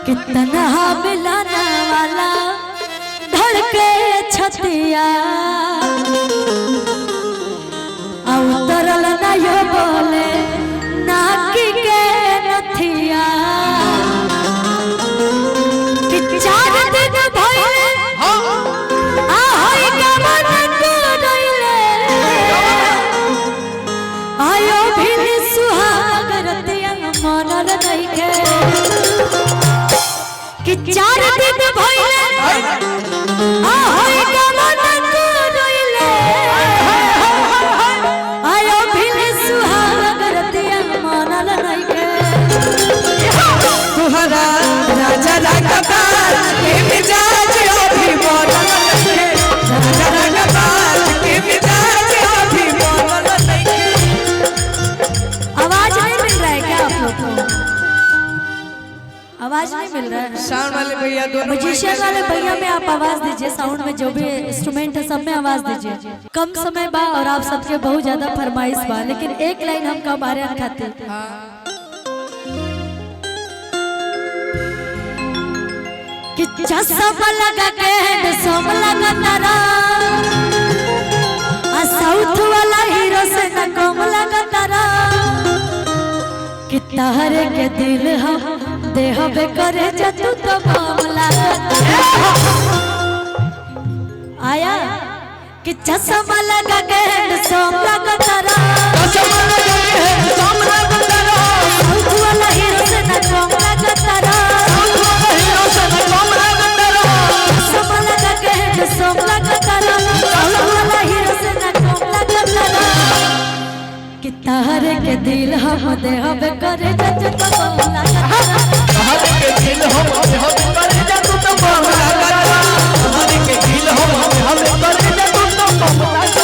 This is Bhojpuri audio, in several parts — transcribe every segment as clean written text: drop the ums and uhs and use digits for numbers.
कितना मिलाना वाला धड़के छतिया उतरल ना यो बोले नाकी के नथिया कि 4 दिन भइले आ होई के मन डोइले आयो भिन सुहाग रतिया मनल नहीं के कि 4 दिन भइले आ होई के मन डोइले आयो भिन सुहाग रतिया मनल नहीं के तुहरा राजा रंगदार के मिजाज अभी बनल नहीं राजा रंगदार के मिजाज अभी बनल नहीं। आवाज नहीं मिल रहा है क्या आप लोग को? आवाज नहीं मिल रहा है? साउंड वाले भैया दोनों म्यूजिशियन वाले भैया में आप आवाज दीजिए, साउंड में जो भी इंस्ट्रूमेंट है सब में आवाज दीजिए। कम समय बा और आप सबके बहुत ज्यादा फरमाइश बा, लेकिन एक लाइन हम कब आ रहे खाते कि चश्मा लगा के हैंडसम लगा तारा आ साउथ वाला हीरो से न कम लगा तारा कि तहरे के दिल हम देह बे करे जतू तो मामला आया कि चश्मा लगा के हैंडसम लगा तारा चश्मा लगा के हैंडसम लगा तारा साउथ वाला हीरो से न कम लगा तारा हीरो से न कम लगा तारा चश्मा लगा के हैंडसम लगा तारा साउथ वाला हीरो से न कम लगा तारा कि तहरे के दिल हम देह बे करे जतू तो मामला हर के दिल हम करे जतू तो मामला हर के दिल हम करे जतू तो मामला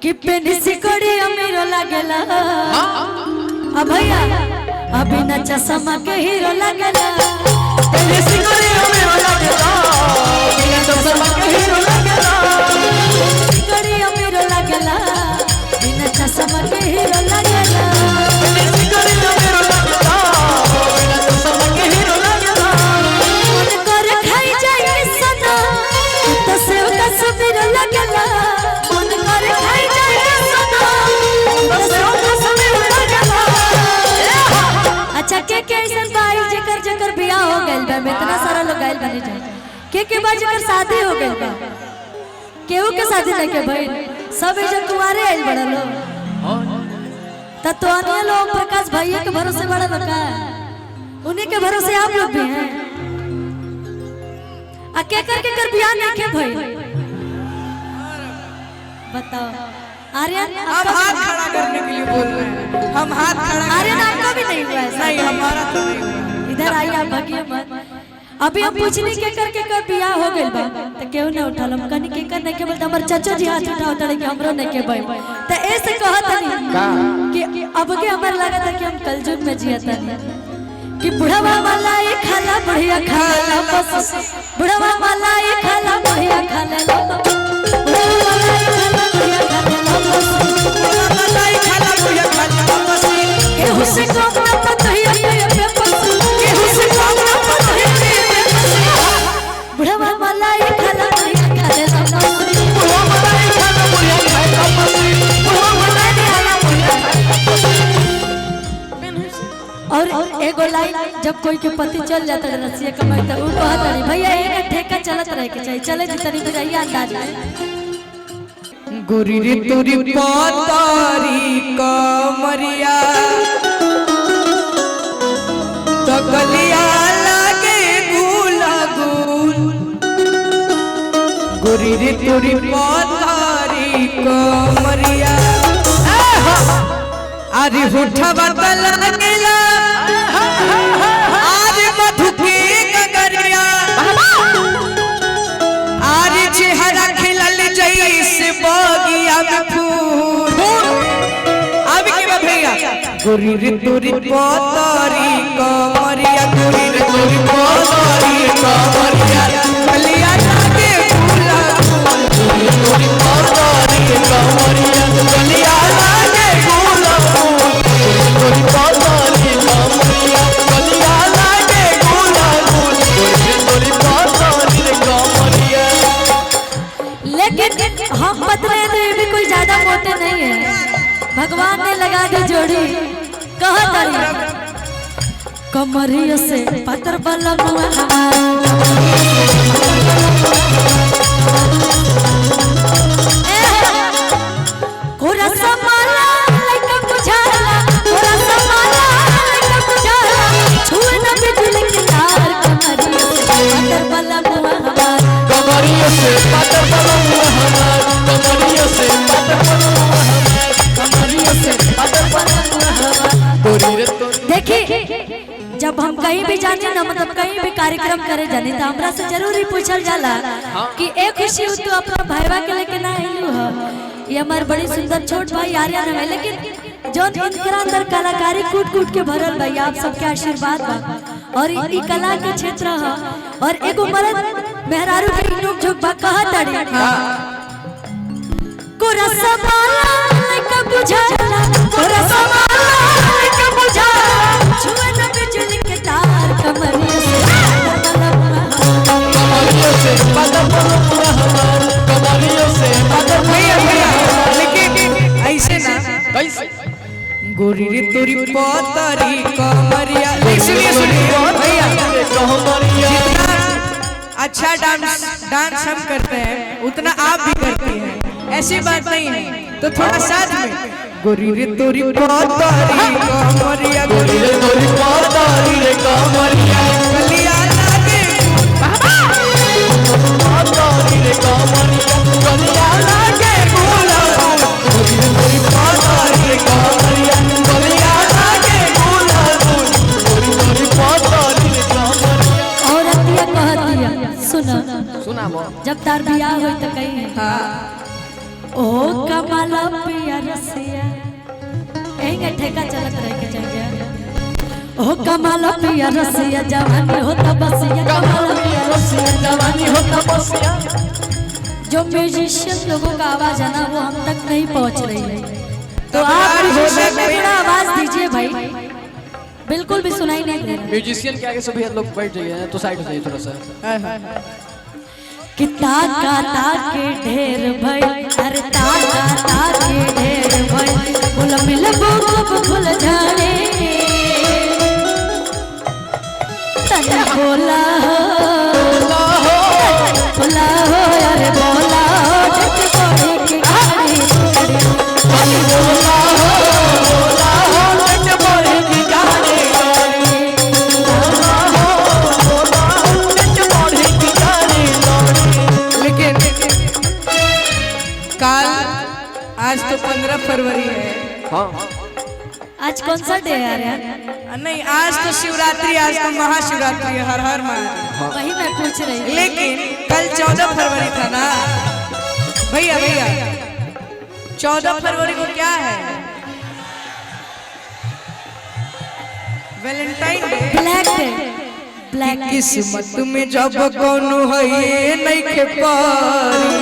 कि पेनिसी कोड़ी अमीरो लागेला भैया अभी न चश्मा के हीरो लागेला पेनिसी कोड़ी अमीरो लागेला बिना चश्मा के हीरो लागेला कोड़ी अमीरो लागेला बिना चश्मा के हीरो लागेला पेनिसी कोड़ी अमीरो लागेला बिना चश्मा के हीरो लागेला मन कर खाई जाए सदा तो से का सुबीर लागेला मन कर खाई जाए सदा तो से का सुबीर लागेला। अच्छा के ऐसन भाई जेकर जेकर बियाह हो गइल बा में इतना सारा लोग गइल बने जाए के बाद जेकर शादी हो गइल बा केहू के शादी नहीं के भाई सब इधर कुंवारे आइल बड़ा लोग तो अन्य लोग प्रकाश भैया के भरोसे बड़ा लोग का उन्हीं के भरोसे आप लोग भी हैं आ के कर बियाह नहीं के भाई बताओ आर्यन हम हाथ खड़ा करने के लिए बोल रहे हैं हम हाथ खड़ा आर्यन आपका भी नहीं हुआ है नहीं हमारा तो नहीं हुआ इधर आइए आप भागिए मत अभी हम पूछनी के कर बियाह हो गइल बा त केहू न उठल हम कनी के कर नहीं के बोलता हमर चाचा जी हाथ उठाओ तड़े के हमरो नहीं के भाई त ऐसे कहत नहीं कि अब के हमर लागत है कि हम कलयुग में जियत नहीं कि बुढ़वा वाला ये खाला बढ़िया खाला बस बुढ़वा वाला ये खाला बढ़िया खाला बुढ़वा वाला ये खाला बढ़िया खाला बस बुढ़वा वाला ये खाला बढ़िया खाला बस केहू से कम ना पतहिया पे बस केहू से कम ना पतहिया पे बस बुढ़वा वाला ये खाला बढ़िया खाला बस बुढ़वा वाला ये खाला बढ़िया खाला बस बुढ़वा वाला ये खाला बढ़िया खाला बस। और एगो लाइन जब कोई के पति चल जाता है रसिया कमाई तो वो कहत रही भैया एक ठेका चलत रहे के चाहिए चले जितनी भी रही अंदाज में गोरी रे तोरी पातारी कमरिया तो गलिया लागे गुला गुल गोरी रे तोरी पातारी कमरिया अरे होठवा तला गेला गोरी रे तोरी पोतरी कमरिया गोरी रे तोरी पोतरी कमरिया गलिया लागे फूला गोरी तोरी पोतरी कमरिया गलिया लागे फूला गोरी पोतरी कमरिया गलिया लागे फूला गोरी तोरी पोतरी कमरिया। लेकिन हम पतले तो ये भी कोई ज्यादा मोटे नहीं है, भगवान ने लगा दी जोड़ी। कहा तारी कमरिया से पत्थर बलम कोरा समाला लइका बुझाला कोरा समाला लइका बुझाला छुए न बिजली के तार कमरिया से पत्थर बलम कमरिया से पत्थर बलम कमरिया से पत्थर बलम कमरिया से पत्थर बलम गोरी रे तो देखिए जब हम कहीं भी जाने ना मतलब कहीं भी कार्यक्रम करे जाने तो हमरा से जरूर ही पूछल जाला कि एक खुशी तू अपना भाईवा के लेके ना आइलू हो। ये हमार बड़ी सुंदर छोट भाई आर्यन है, लेकिन जो इनकरा अंदर कलाकारी कूट कूट के भरल भाई आप सबके आशीर्वाद बा और ई कला के क्षेत्र है। और एगो मर्द मेहरारू के नोक झोंक बा कहा ताड़ी कोरा समाला लइका बुझाला कोरा समाला लइका बुझाला छुए न बिजली के तार कमरिया से पत्थर बलम कमरिया से पत्थर भैया लेकिन ऐसे ना कैसे गोरी रे तोरी पोतरी कमरिया सुनिए भैया कमरिया जितना अच्छा डांस हम करते हैं उतना आप भी करती हैं, ऐसी बात नहीं है। तो थोड़ा साथ में गोरी रे तोरी पोतरी कमरिया गोरी रे तोरी पोतरी रे कमरिया गलिया लागे पोतरी रे कमरिया गलिया लागे फूला गोरी रे तोरी पोतरी रे कमरिया गलिया लागे फूला गोरी तोरी पोतरी रे कमरिया। औरतिया कहतिया सुना सुनाबो जब तार बियाह होई त कही हां ओ कमला पिया रसिया एंगे ठेका चलत रहे के चाहिए ओ कमला पिया रसिया जवानी होता बसिया कमला पिया रसिया जवानी होता बसिया। जो म्यूजिशियन लोगों का आवाज है ना वो हम तक नहीं पहुंच रही है, तो आप म्यूजिशियन में थोड़ा आवाज दीजिए भाई, बिल्कुल भी सुनाई नहीं दे रहा। म्यूजिशियन के आगे सभी लोग बैठ जाइए तो साइड हो जाइए थोड़ा सा। कि ताका ताके ढेर भई अरे ताका ताके ढेर भई फूल मिलबो कब फूल झाड़े तने बोला हो बोला हो अरे बोला हो जट कोड़ी की गाड़ी तने बोला हो जट कोड़ी की गाड़ी काल आज तो 15 फरवरी है। हाँ आज कौन सा डे है यार? नहीं आज तो शिवरात्रि, आज तो महाशिवरात्रि है। हर हर महादेव। वही मैं पूछ रही हूँ। लेकिन कल 14 फरवरी था ना भैया 14 फरवरी को क्या है? Valentine day. Black day black किस्मत में जब कोनो है ये नहीं खेपारी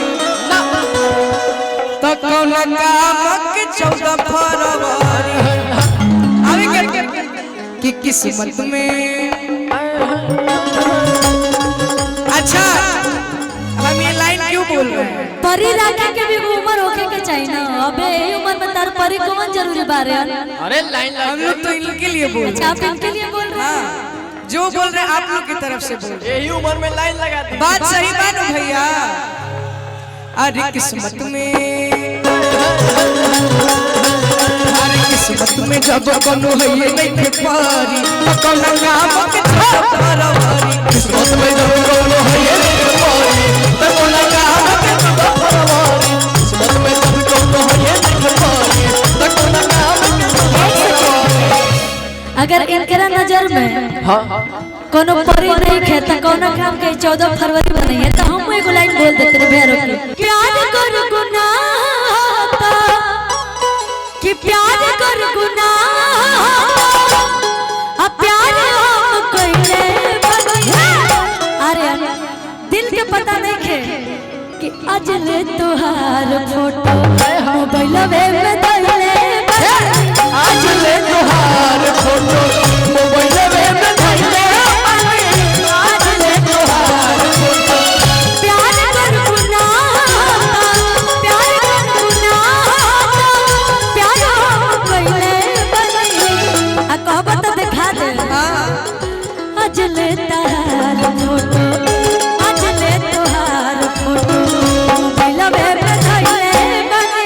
तो कौन काम के 14 फरवरी अभी कि किस्मत में। अच्छा हम ये लाइन क्यों बोल रहे हैं? परी राखे के भी उम्र होके के चाहिए ना। अबे ये उम्र में तार परी कौन जरूरी बारे है? अरे लाइन हम लोग तो इनके लिए बोल रहे अच्छा आप इनके लिए बोल रहे हैं? जो बोल रहे हैं आप लोग की तरफ से बोल रहे यही उम्र में लाइन लगा दी। बात सही बात है भैया। अरे किस्मत में किस्मत में जब कोनो है ये नहीं के पारी तो कौन काम के 14 फरवरी किस्मत में जब कोनो है ये नहीं के पारी तो कौन काम के 14 फरवरी किस्मत में जब कोनो है ये नहीं के पारी तो कौन काम के 14 फरवरी। अगर इनकरा नजर में कोनो परी नहीं खेता कोनो काम के 14 फरवरी बनाई है तो हम एगो लाइन बोल देते रे भैया रोक प्यार कर गुनाह कि प्यार कर गुनाह तोहार फोटो मोबाइल में धइले आज ले तोहार फोटो मोबाइल में धइले आज ले तोहार फोटो प्यार कर गुनाह प्यार कइले बनी आ कहबत देखा दे आज ले तोहार फोटो आज ले तोहार फोटो मोबाइल में धइले बनी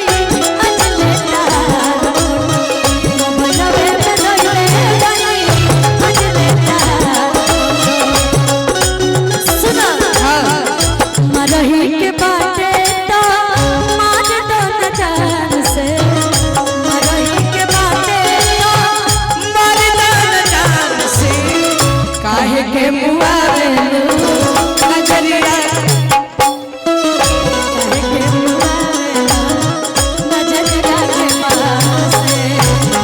आज ले तोहार फोटो मोबाइल में धइले बनी आज ले तोहार फोटो सुना मरही के बाटे तो मार दो न जान से मरही के बाटे तो मार दान जान से काहे के मुआवे नजरिया काहे के मुआवेला नजरिया के पास से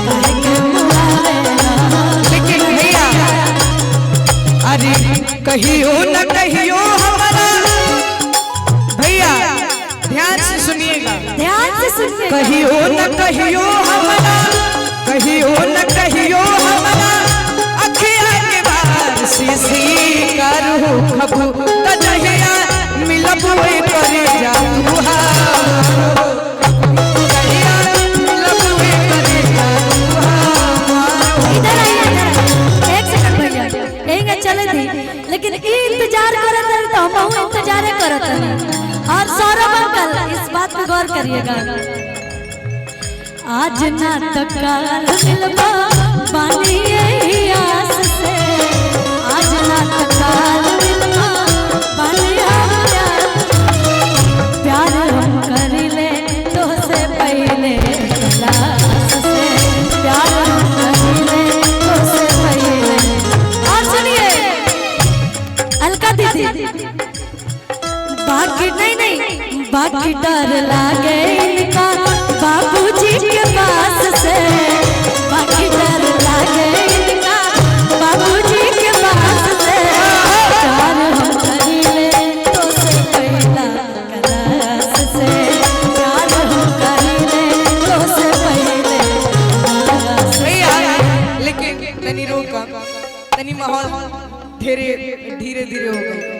काहे के मुआवेला लेकिन भैया अरे कहियो न कहियो हमारा भैया ध्यान से सुनिएगा ध्यान से सुनिए कहियो न कहियो हमारा कहियो न कहियो हमारा अखिया के बाहर शीशी करू खबू तजहिया मिलब वे करे जाऊ कहिया मिलब वे करे जाऊ इधर आइए इधर एक सेकंड भैया यहीं चले थी लेकिन इंतजार करत रहे तो हम इंतजार करत रहे और सौरभ अंकल इस बात पे गौर करिएगा आज ना तकाल मिलबा बानी यही आस से आज ना तकाल मिलबा बानी प्यार हम करिले तो से पहले क्लास से प्यार हम करिले तो से पहले और सुनिए अलका दीदी बाकी नहीं बाकी डर लागे इनका बाबूजी के पास से बाकी डर लागे इनका बाबूजी के पास से प्यार हम करिले तो से पहला क्लास से प्यार हम करिले तो से पहले क्लास से भैया लेकिन तनी रोका तनी माहौल धीरे धीरे धीरे हो गई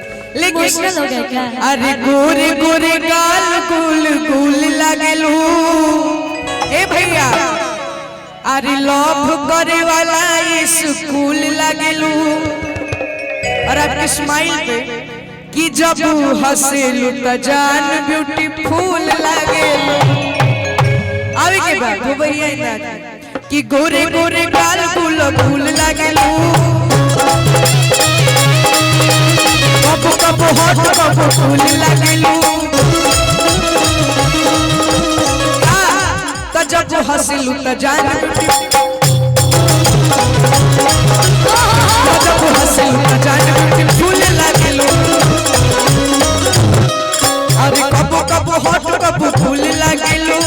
इमोशनल हो गए क्या अरे गोरे गोरे गाल गुल गुल लागेलू ए भैया अरे लव करे वाला ये स्कूल लागेलू और आपके स्माइल पे कि जब हंसेलू त जान ब्यूटीफुल लागेलू आवे के बाद वो भैया इधर कि गोरे गोरे गाल गुल गुल लागेलू कबो कबो हॉट कबो फूल लागेलू त जब हंसलू त जान जब हंसलू त जान फूल लागेलू अरे कबो कबो हॉट कबो फूल लागेलू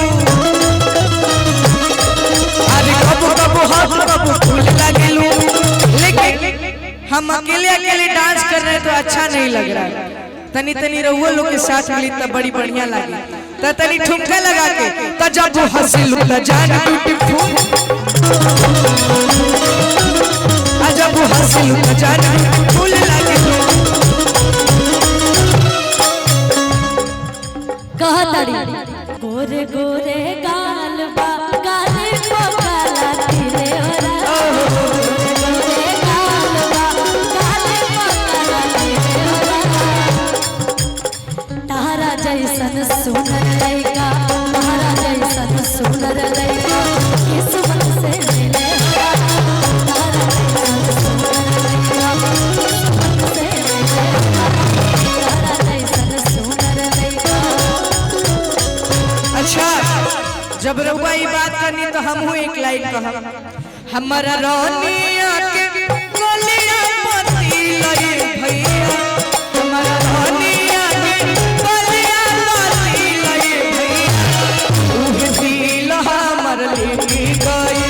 अरे कबो कबो हॉट कबो फूल लागेलू लेकिन हम अकेले अकेले डांस कर रहे हैं तो अच्छा नहीं लग रहा है तनी तनी रहुआ लोग के साथ मिली तब बड़ी बढ़िया लगी त तनी ठुमका लगा के त जब हंसिलू त जान ब्यूटीफुल आ जब हंसिलू त जान ब्यूटीफुल लागे कहतड़ी गोरे गोरे गाल बा गाले को काला तिरे ओरा गोरे गाल बा गाले को काला तिरे ओरा तारा जैसन सुनर लइका तारा जैसन सुनर लइका किस्मत से मिले तारा जैसन सुनर लइका किस्मत से मिले तारा जैसन सुनर लइका अच्छा जब रउआ ये बात करनी तो हम एक लाइन कहब हमारा रानिया के गोलियां मोती लई भैया हमारा रानिया के गोलियां मोती लई भैया उहे दिल हमर लेके गई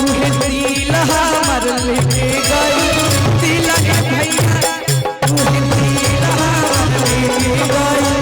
उहे दिल हमर लेके गई दिल के भैया उहे दिल हमर लेके गई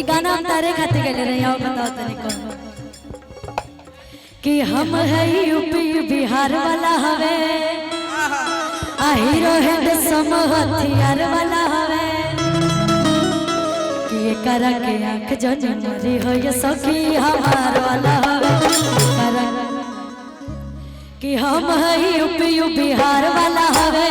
ये गाना हम तारे खाते गले रहे आओ बताओ तनी कौन कि हम है यूपी बिहार वाला हवे आ हीरो है सम हथियार वाला हवे कि ये करा के आंख जो मरी हो ये सखी हमार वाला हवे कि हम है यूपी बिहार वाला हवे